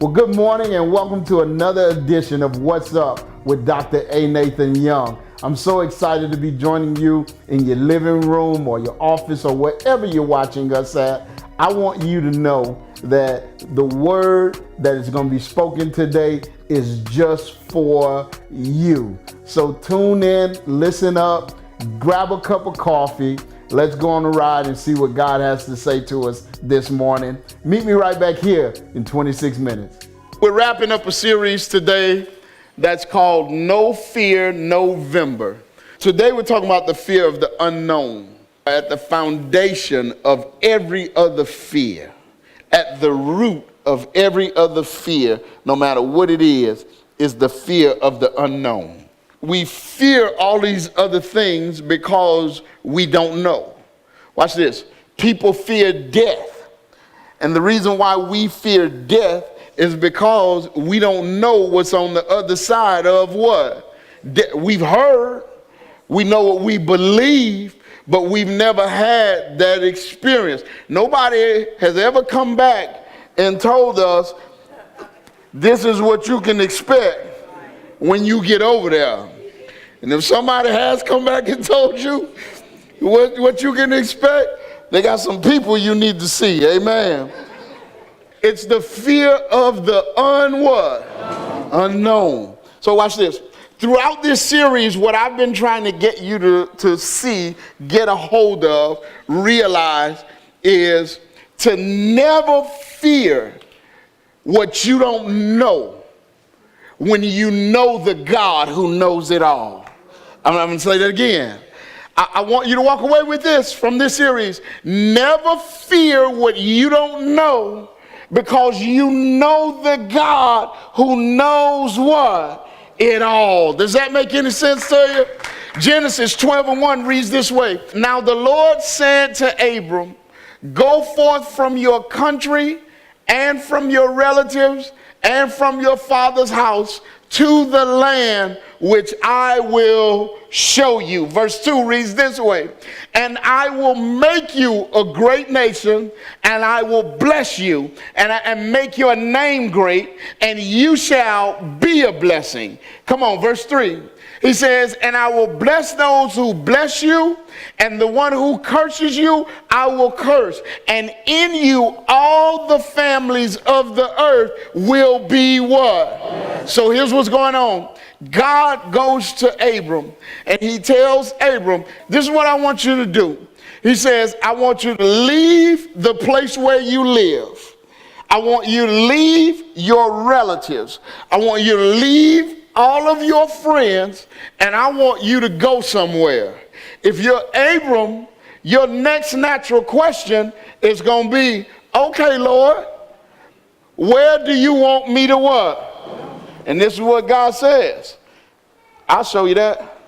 Well, good morning and welcome to another edition of What's Up with Dr. A. Nathan Young. I'm so excited to be joining you in your living room or your office or wherever you're watching us at. I want you to know that the word that is going to be spoken today is just for you. So tune in, listen up, grab a cup of coffee. Let's go on a ride and see what God has to say to us this morning. Meet me right back here in 26 minutes. We're wrapping up a series today that's called No Fear November. Today we're talking about the fear of the unknown. At the foundation of every other fear, at the root of every other fear, no matter what it is the fear of the unknown. We fear all these other things because we don't know. Watch this. People fear death. And the reason why we fear death is because we don't know what's on the other side of what? We've heard, we know what we believe, but we've never had that experience. Nobody has ever come back and told us, this is what you can expect when you get over there. And if somebody has come back and told you what you can expect, they got some people you need to see. Amen. It's the fear of the unknown. So watch this. Throughout this series, what I've been trying to get you to see, get a hold of, realize is to never fear what you don't know when you know the God who knows it all. I'm going to say that again. I want you to walk away with this from this series. Never fear what you don't know because you know the God who knows what? It all. Does that make any sense to you? Genesis 12:1 reads this way. Now the Lord said to Abram, go forth from your country and from your relatives and from your father's house to the land which I will show you. Verse 2 reads this way. And I will make you a great nation, and I will bless you, and make your name great, and you shall be a blessing. Come on, verse 3. He says, and I will bless those who bless you, and the one who curses you, I will curse. And in you, all the families of the earth will be what? So here's what's going on. God goes to Abram, and he tells Abram, this is what I want you to do. He says, I want you to leave the place where you live. I want you to leave your relatives. I want you to leave all of your friends, and I want you to go somewhere. If you're Abram, your next natural question is going to be, okay, Lord, where do you want me to what? And this is what God says. I'll show you that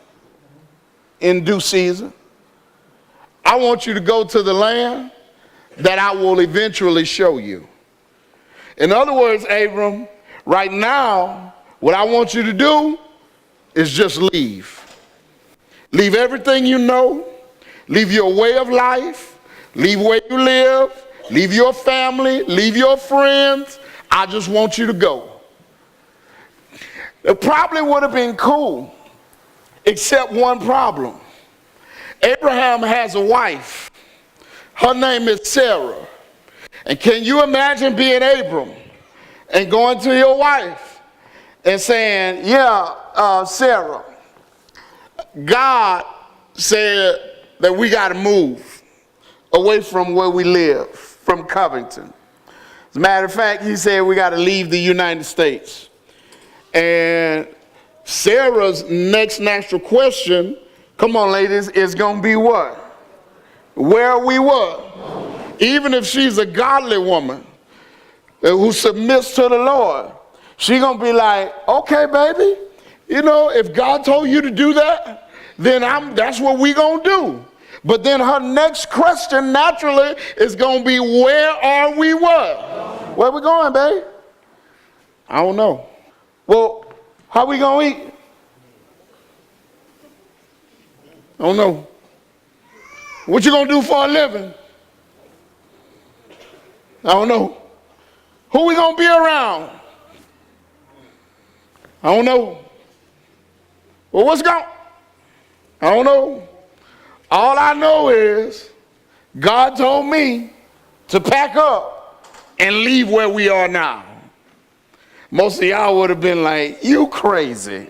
in due season. I want you to go to the land that I will eventually show you. In other words, Abram, right now, what I want you to do is just leave. Leave everything you know. Leave your way of life. Leave where you live. Leave your family. Leave your friends. I just want you to go. It probably would have been cool, except one problem. Abraham has a wife. Her name is Sarah. And can you imagine being Abram and going to your wife and saying, Sarah, God said that we got to move away from where we live, from Covington. As a matter of fact, he said we got to leave the United States. And Sarah's next natural question, come on ladies, is going to be what? Where are we what? Even if she's a godly woman who submits to the Lord, she's going to be like, okay, baby, you know, if God told you to do that, then that's what we're going to do. But then her next question naturally is going to be, where are we what? Where we going, babe? I don't know. Well, how we going to eat? I don't know. What you going to do for a living? I don't know. Who we going to be around? I don't know. Well, what's going on? I don't know. All I know is God told me to pack up and leave where we are now. Most of y'all would have been like, you crazy.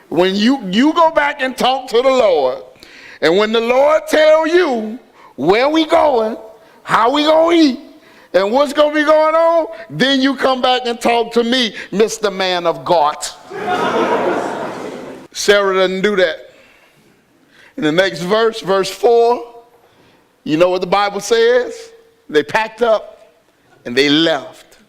When you go back and talk to the Lord, and when the Lord tell you where we going, how we gonna eat, and what's gonna be going on, then you come back and talk to me, Mr. Man of God. Sarah doesn't do that. In the next verse, verse 4, you know what the Bible says? They packed up and they left,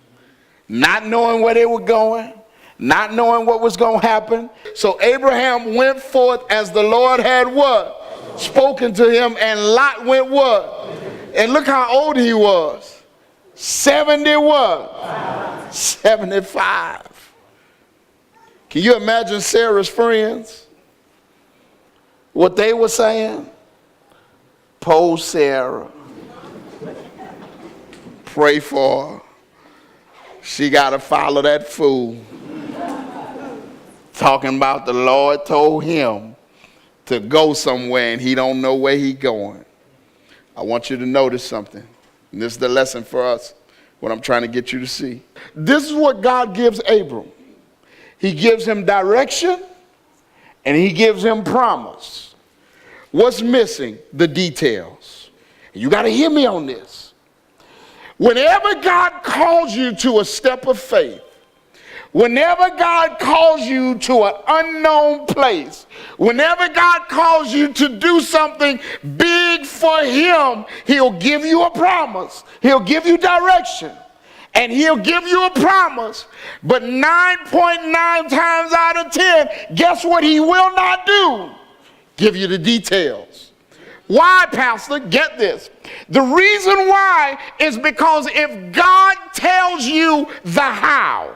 not knowing where they were going, not knowing what was going to happen. So Abraham went forth as the Lord had what? Spoken to him, and Lot went what? And look how old he was. 70 what? 75. Can you imagine Sarah's friends? What they were saying? Poor Sarah. Pray for her. She got to follow that fool. Talking about the Lord told him to go somewhere and he don't know where he going. I want you to notice something. And this is the lesson for us, what I'm trying to get you to see. This is what God gives Abram. He gives him direction and he gives him promise. What's missing? The details. You got to hear me on this. Whenever God calls you to a step of faith, whenever God calls you to an unknown place, whenever God calls you to do something big for him, he'll give you a promise. He'll give you direction. And he'll give you a promise. But 9.9 times out of 10, guess what he will not do? Give you the details. Why, Pastor? Get this. The reason why is because if God tells you the how,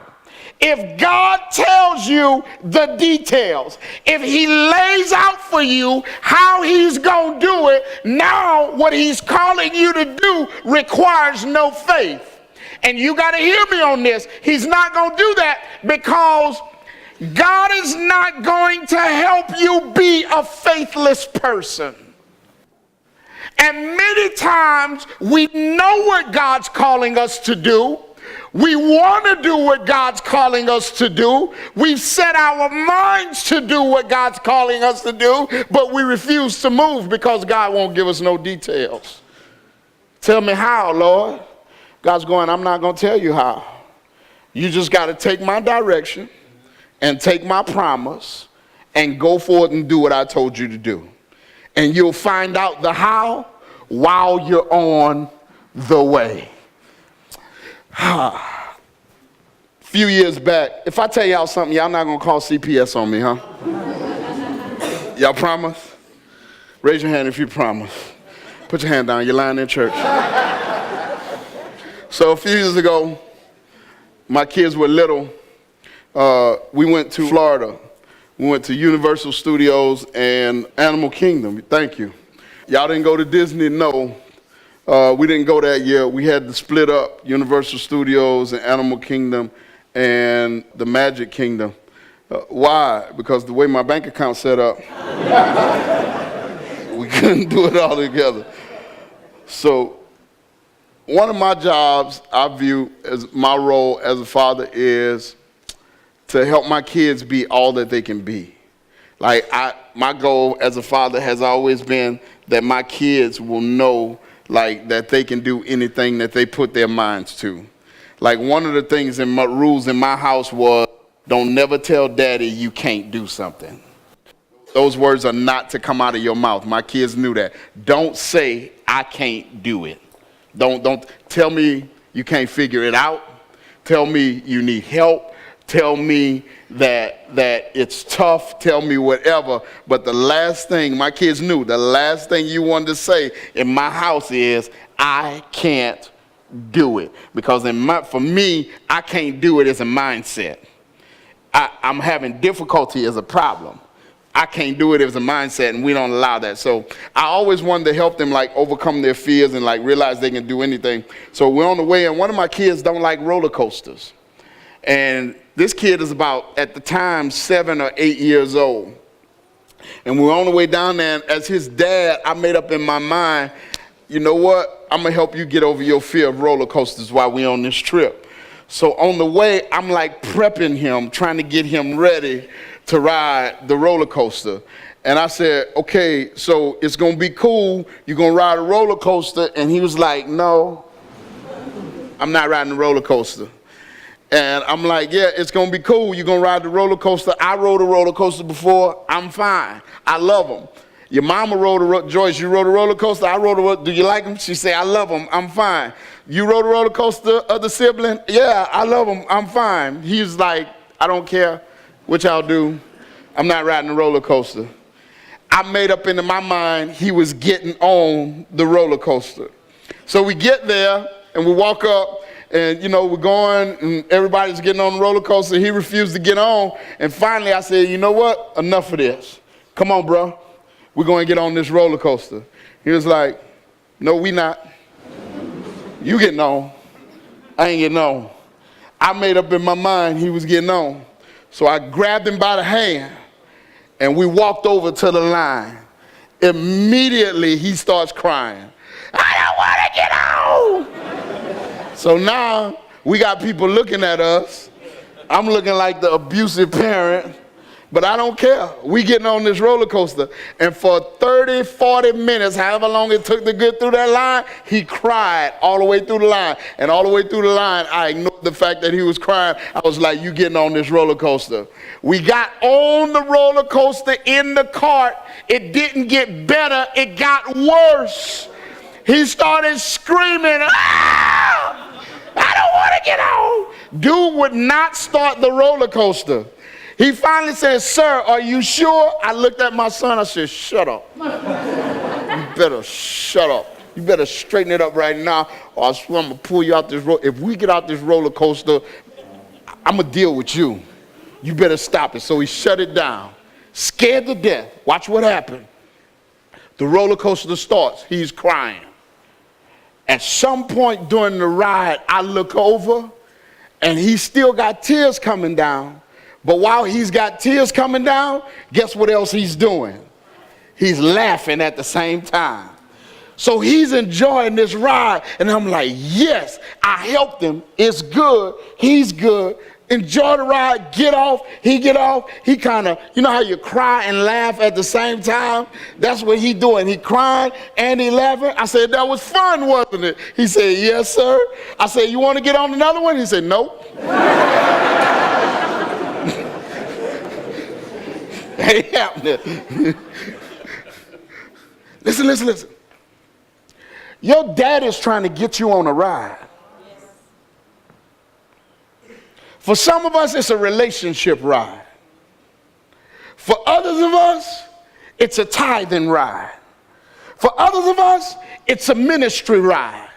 if God tells you the details, if he lays out for you how he's going to do it, now what he's calling you to do requires no faith. And you got to hear me on this. He's not going to do that because God is not going to help you be a faithless person. And many times we know what God's calling us to do. We want to do what God's calling us to do. We've set our minds to do what God's calling us to do, but we refuse to move because God won't give us no details. Tell me how, Lord. God's going, I'm not going to tell you how. You just got to take my direction and take my promise and go forward and do what I told you to do. And you'll find out the how while you're on the way. A few years back, if I tell y'all something, y'all not going to call CPS on me, huh? Y'all promise? Raise your hand if you promise. Put your hand down. You're lying in church. So a few years ago, my kids were little. We went to Florida. We went to Universal Studios and Animal Kingdom. Thank you. Y'all didn't go to Disney? No. We didn't go that year. We had to split up Universal Studios and Animal Kingdom and the Magic Kingdom. Why? Because the way my bank account set up, we couldn't do it all together. So one of my jobs I view as my role as a father is to help my kids be all that they can be. Like my goal as a father has always been that my kids will know like that they can do anything that they put their minds to. Like one of the things in my rules in my house was don't never tell daddy you can't do something. Those words are not to come out of your mouth. My kids knew that. Don't say I can't do it. Don't tell me you can't figure it out. Tell me you need help. Tell me that it's tough. Tell me whatever. But the last thing, my kids knew, the last thing you wanted to say in my house is, I can't do it. Because for me, I can't do it as a mindset. I'm having difficulty as a problem. I can't do it as a mindset, and we don't allow that. So I always wanted to help them like overcome their fears and like realize they can do anything. So we're on the way, and one of my kids don't like roller coasters. And this kid is about, at the time, 7 or 8 years old. And we're on the way down there, and as his dad, I made up in my mind, you know what? I'm going to help you get over your fear of roller coasters while we're on this trip. So on the way, I'm like prepping him, trying to get him ready to ride the roller coaster. And I said, okay, so it's going to be cool. You're going to ride a roller coaster. And he was like, no, I'm not riding the roller coaster. And I'm like, yeah, it's going to be cool. You're going to ride the roller coaster. I rode a roller coaster before. I'm fine. I love them. Your mama rode Joyce, you rode a roller coaster. I rode a do you like them? She said, I love them. I'm fine. You rode a roller coaster, other sibling? Yeah, I love them. I'm fine. He's like, I don't care what y'all do. I'm not riding a roller coaster. I made up into my mind he was getting on the roller coaster. So we get there and we walk up and, you know, we're going and everybody's getting on the roller coaster. He refused to get on. And finally I said, you know what? Enough of this. Come on, bro. We're going to get on this roller coaster. He was like, no, we not. You getting on. I ain't getting on. I made up in my mind he was getting on. So I grabbed him by the hand and we walked over to the line. Immediately he starts crying. I don't want to get on. So now we got people looking at us. I'm looking like the abusive parent. But I don't care. We getting on this roller coaster. And for 30, 40 minutes, however long it took to get through that line, he cried all the way through the line. And all the way through the line, I ignored the fact that he was crying. I was like, you getting on this roller coaster. We got on the roller coaster in the cart. It didn't get better. It got worse. He started screaming, ah! I don't want to get on. Dude would not start the roller coaster. He finally said, sir, are you sure? I looked at my son. I said, shut up. You better shut up. You better straighten it up right now, or I swear I'm going to pull you out this road. If we get out this roller coaster, I'm going to deal with you. You better stop it. So he shut it down. Scared to death. Watch what happened. The roller coaster starts. He's crying. At some point during the ride, I look over, and he's still got tears coming down. But while he's got tears coming down, guess what else he's doing? He's laughing at the same time. So he's enjoying this ride. And I'm like, yes, I helped him. It's good. He's good. Enjoy the ride. Get off. He get off. He kind of, you know how you cry and laugh at the same time? That's what he doing. He crying and he laughing. I said, that was fun, wasn't it? He said, yes, sir. I said, you want to get on another one? He said, nope. Ain't happening. Listen. Your dad is trying to get you on a ride. For some of us, it's a relationship ride. For others of us, it's a tithing ride. For others of us, it's a ministry ride.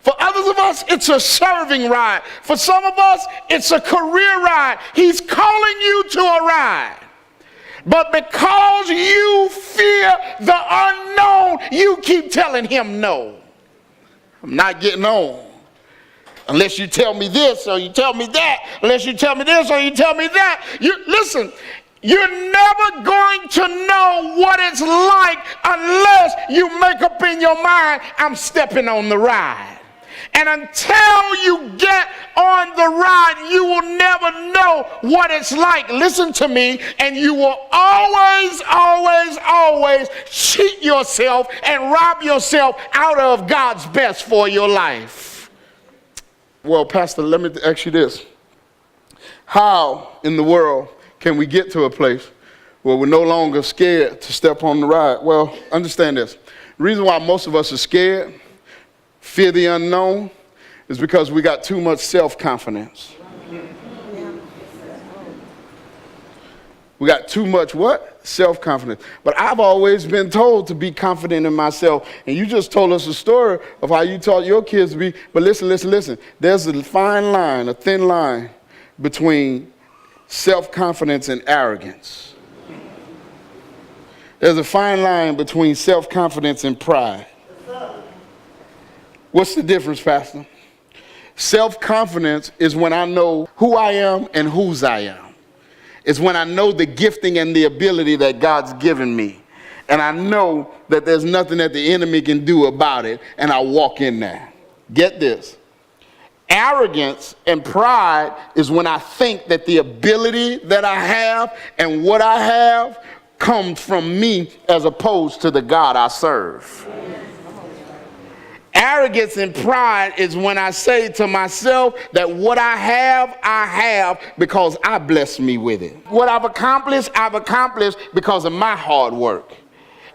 For others of us, it's a serving ride. For some of us, it's a career ride. He's calling you to a ride. But because you fear the unknown, you keep telling him no. I'm not getting on. Unless you tell me this or you tell me that. Unless you tell me this or you tell me that. Listen, you're never going to know what it's like unless you make up in your mind, I'm stepping on the ride. And until you get on the ride, you will never know what it's like. Listen to me, and you will always cheat yourself and rob yourself out of God's best for your life. Well, Pastor, let me ask you this. How in the world can we get to a place where we're no longer scared to step on the ride? Well, understand this. The reason why most of us are scared, fear the unknown, is because we got too much self-confidence. We got too much what? Self-confidence. But I've always been told to be confident in myself. And you just told us a story of how you taught your kids to be. But listen. There's a fine line, a thin line between self-confidence and arrogance. There's a fine line between self-confidence and pride. What's the difference, Pastor? Self-confidence is when I know who I am and whose I am. It's when I know the gifting and the ability that God's given me. And I know that there's nothing that the enemy can do about it, and I walk in there. Get this. Arrogance and pride is when I think that the ability that I have and what I have comes from me as opposed to the God I serve. Arrogance and pride is when I say to myself that what I have because I blessed me with it. What I've accomplished because of my hard work,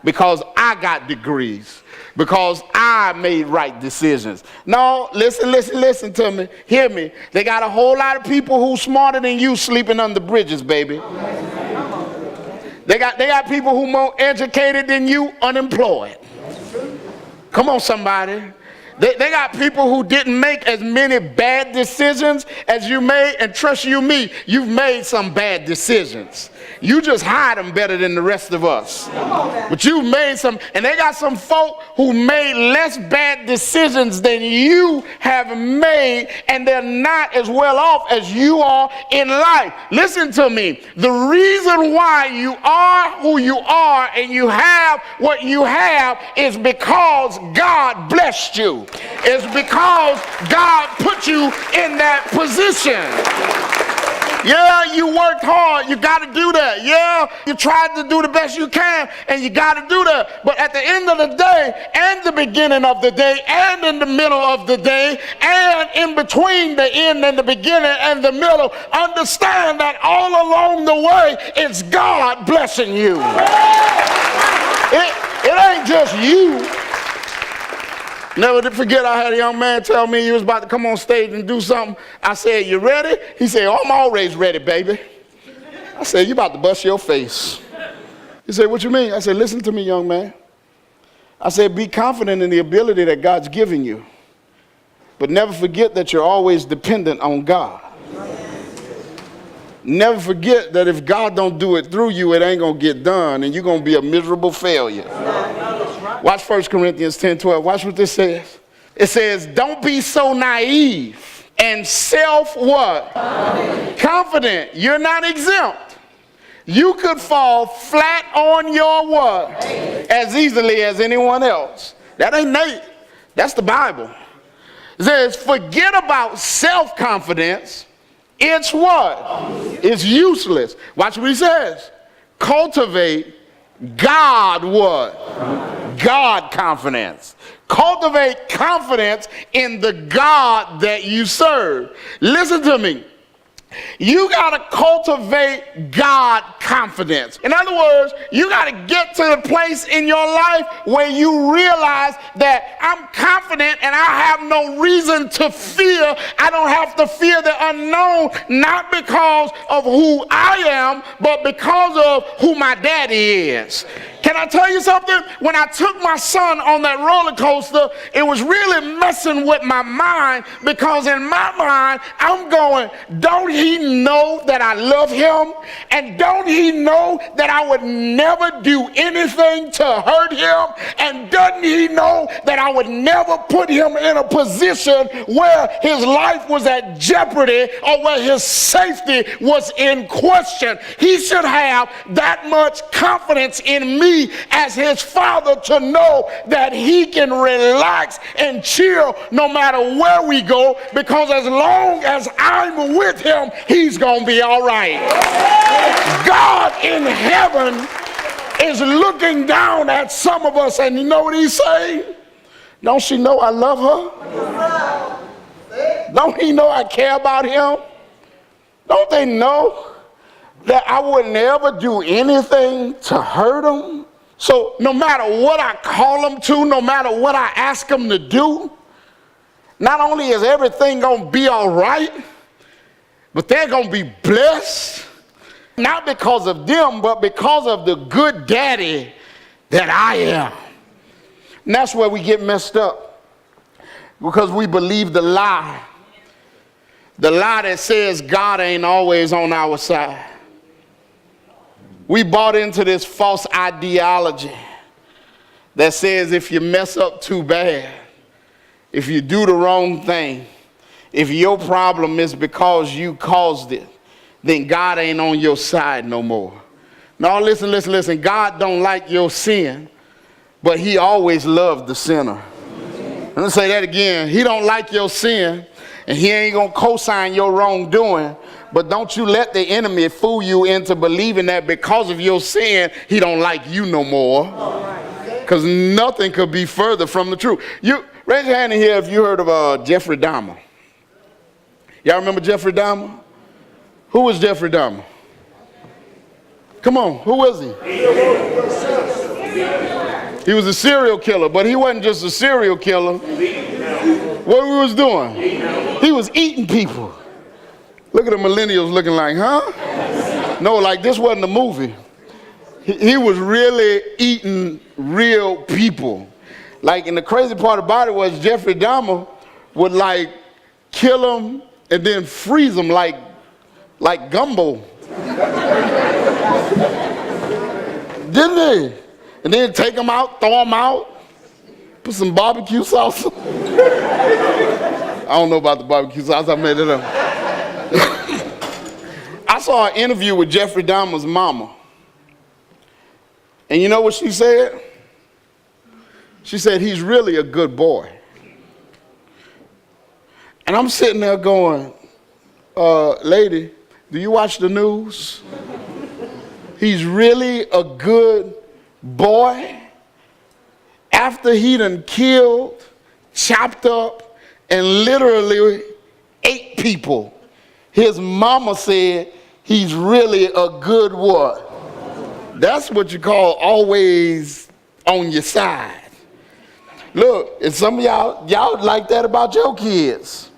because I got degrees, because I made right decisions. No, listen to me. Hear me. They got a whole lot of people who smarter than you sleeping under bridges, baby. They got people who more educated than you unemployed. Come on, somebody. They got people who didn't make as many bad decisions as you made, and trust you me, you've made some bad decisions. You just hide them better than the rest of us. But you've made some, and they got some folk who made less bad decisions than you have made, and they're not as well off as you are in life. Listen to me. The reason why you are who you are and you have what you have is because God blessed you. It's because God put you in that position. Yeah, you worked hard. You got to do that. Yeah, you tried to do the best you can, and you got to do that. But at the end of the day, and the beginning of the day, and in the middle of the day, and in between the end and the beginning and the middle, understand that all along the way, it's God blessing you. It ain't just you. Never forget, I had a young man tell me he was about to come on stage and do something. I said, "You ready?" He said, "Oh, I'm always ready, baby." I said, "You about to bust your face." He said, "What you mean?" I said, "Listen to me, young man." I said, "Be confident in the ability that God's giving you, but never forget that you're always dependent on God. Never forget that if God don't do it through you, it ain't going to get done, and you're going to be a miserable failure." Watch 1 Corinthians 10:12. Watch what this says. It says, "Don't be so naive and self what? Confident." You're not exempt. You could fall flat on your what? As easily as anyone else. That ain't Nate. That's the Bible. It says, forget about self-confidence. It's what? It's useless. Watch what he says. Cultivate God what? God confidence. Cultivate confidence in the God that you serve. Listen to me. You got to cultivate God confidence. In other words, you got to get to the place in your life where you realize that I'm confident and I have no reason to fear. I don't have to fear the unknown, not because of who I am, but because of who my daddy is. Can I tell you something? When I took my son on that roller coaster, it was really messing with my mind, because in my mind, I'm going, don't he know that I love him? And don't he know that I would never do anything to hurt him? And doesn't he know that I would never put him in a position where his life was at jeopardy or where his safety was in question? He should have that much confidence in me as his father to know that he can relax and chill no matter where we go, because as long as I'm with him, he's going to be all right. God in heaven is looking down at some of us, and you know what he's saying? Don't she know I love her? Don't he know I care about him? Don't they know that I would never do anything to hurt him? So no matter what I call them to, no matter what I ask them to do, not only is everything going to be all right, but they're going to be blessed, not because of them, but because of the good daddy that I am. And that's where we get messed up, because we believe the lie that says God ain't always on our side. We bought into this false ideology that says if you mess up too bad, if you do the wrong thing, if your problem is because you caused it, then God ain't on your side no more. No, listen. God don't like your sin, but he always loved the sinner. Let me say that again. He don't like your sin, and he ain't going to co-sign your wrongdoing. But don't you let the enemy fool you into believing that because of your sin, he don't like you no more. Because nothing could be further from the truth. You raise your hand in here if you heard of Jeffrey Dahmer. Y'all remember Jeffrey Dahmer? Who was Jeffrey Dahmer? Come on, who was he? He was a serial killer, but he wasn't just a serial killer. What he was doing? He was eating people. Look at the millennials looking like, huh? No, like this wasn't a movie. He was really eating real people. Like, and the crazy part about it was Jeffrey Dahmer would like kill them and then freeze them like gumbo. Didn't they? And then take them out, throw them out, put some barbecue sauce. I don't know about the barbecue sauce, I made it up. I saw an interview with Jeffrey Dahmer's mama. And you know what she said? She said, he's really a good boy. And I'm sitting there going, lady, do you watch the news? He's really a good boy. After he done killed, chopped up, and literally ate people, his mama said he's really a good what? That's what you call always on your side. Look, and some of y'all like that about your kids.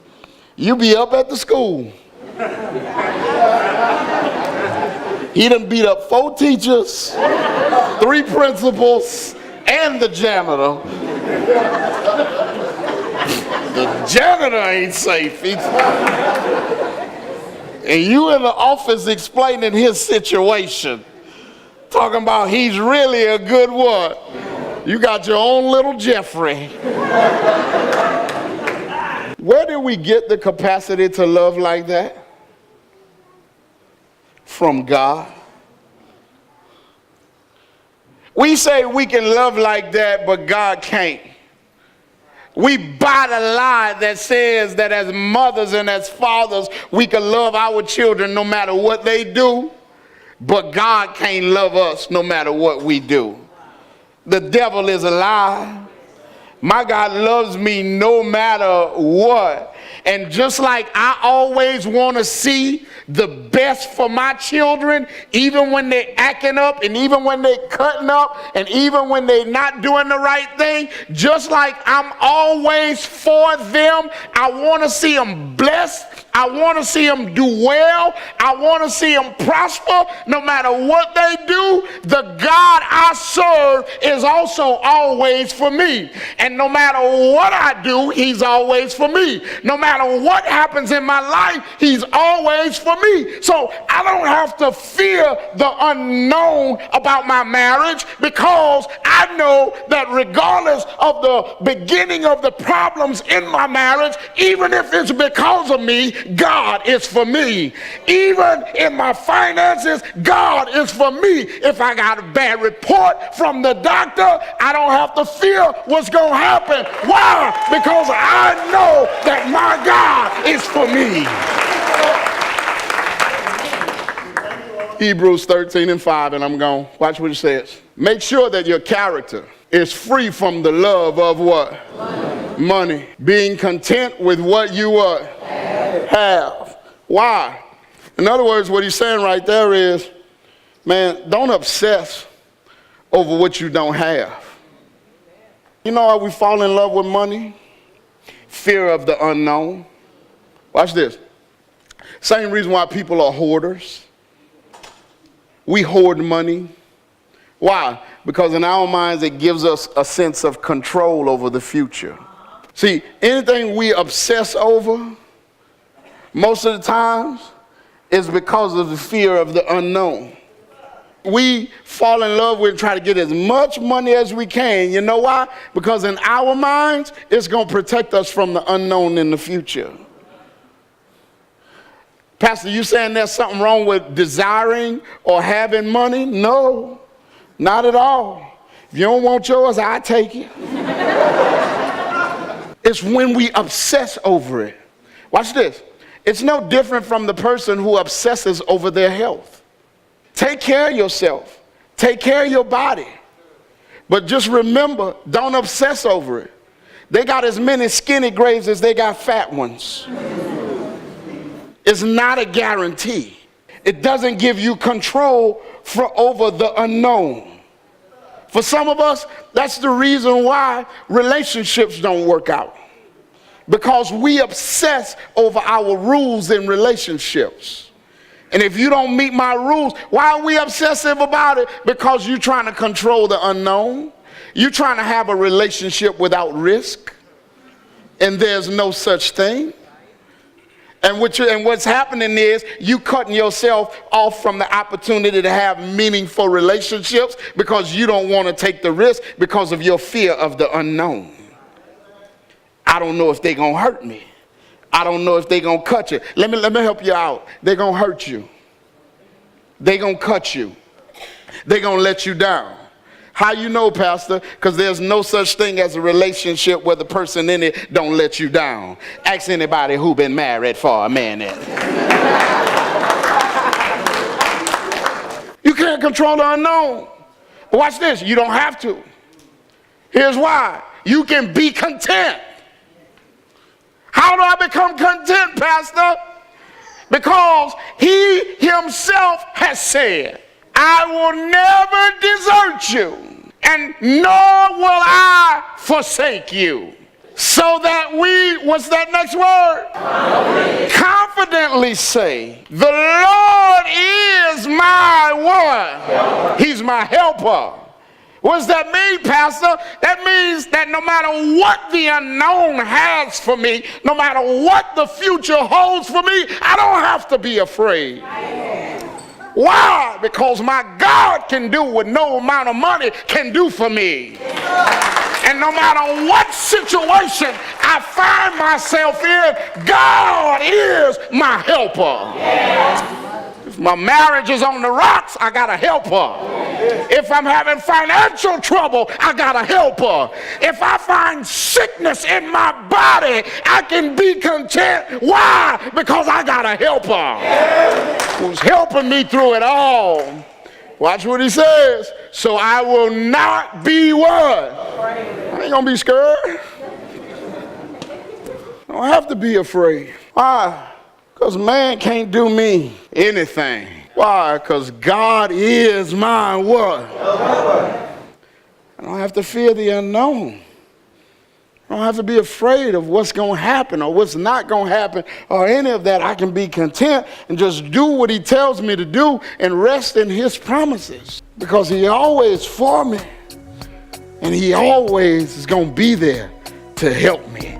You be up at the school. He done beat up 4 teachers, 3 principals, and the janitor. The janitor ain't safe. And you in the office explaining his situation. Talking about he's really a good what? You got your own little Jeffrey. Where did we get the capacity to love like that? From God. We say we can love like that, but God can't. We buy the lie that says that as mothers and as fathers, we can love our children no matter what they do, but God can't love us no matter what we do. The devil is a lie. My God loves me no matter what. And just like I always want to see the best for my children, even when they're acting up and even when they're cutting up and even when they're not doing the right thing, just like I'm always for them, I want to see them blessed. I want to see them do well. I want to see them prosper no matter what they do. The God I serve is also always for me. And no matter what I do, he's always for me. No matter what happens in my life, he's always for me. So I don't have to fear the unknown about my marriage, because I know that regardless of the beginning of the problems in my marriage, even if it's because of me, God is for me. Even in my finances, God is for me. If I got a bad report from the doctor, I don't have to fear what's going to happen. Why? Because I know that my God is for me. Hebrews 13:5, and I'm going. Watch what it says. Make sure that your character is free from the love of what? Money. Being content with what you what? Have. Why? In other words, what he's saying right there is, man, don't obsess over what you don't have. You know how we fall in love with money? Fear of the unknown. Watch this. Same reason why people are hoarders. We hoard money. Why? Because in our minds it gives us a sense of control over the future. See, anything we obsess over, most of the times, is because of the fear of the unknown. We fall in love with and try to get as much money as we can. You know why? Because in our minds, it's going to protect us from the unknown in the future. Pastor, you saying there's something wrong with desiring or having money? No, not at all. If you don't want yours, I take it. It's when we obsess over it. Watch this. It's no different from the person who obsesses over their health. Take care of yourself. Take care of your body. But just remember, don't obsess over it. They got as many skinny graves as they got fat ones. It's not a guarantee. It doesn't give you control over the unknown. For some of us, that's the reason why relationships don't work out. Because we obsess over our rules in relationships. And if you don't meet my rules, why are we obsessive about it? Because you're trying to control the unknown. You're trying to have a relationship without risk. And there's no such thing. And what's happening is you cutting yourself off from the opportunity to have meaningful relationships because you don't want to take the risk because of your fear of the unknown. I don't know if they're going to hurt me. I don't know if they're going to cut you. Let me help you out. They're going to hurt you. They're going to cut you. They're going to let you down. How you know, Pastor? Because there's no such thing as a relationship where the person in it don't let you down. Ask anybody who been married for a minute. You can't control the unknown. But watch this. You don't have to. Here's why. You can be content. How do I become content, Pastor? Because he himself has said, I will never desert you, and nor will I forsake you. So that we, what's that next word? Confidently say, the Lord is my what? He's my helper. What does that mean, Pastor? That means that no matter what the unknown has for me, no matter what the future holds for me, I don't have to be afraid. Why? Because my God can do what no amount of money can do for me. And no matter what situation I find myself in, God is my helper. If my marriage is on the rocks, I got a helper. If I'm having financial trouble, I got a helper. If I find sickness in my body, I can be content. Why? Because I got a helper who's helping me through it all. Watch what he says. So I will not be what? I ain't gonna be scared. I don't have to be afraid. Why? Because man can't do me anything. Why? Because God is my what? I don't have to fear the unknown. I don't have to be afraid of what's going to happen or what's not going to happen or any of that. I can be content and just do what he tells me to do and rest in his promises. Because he always for me. And he always is going to be there to help me.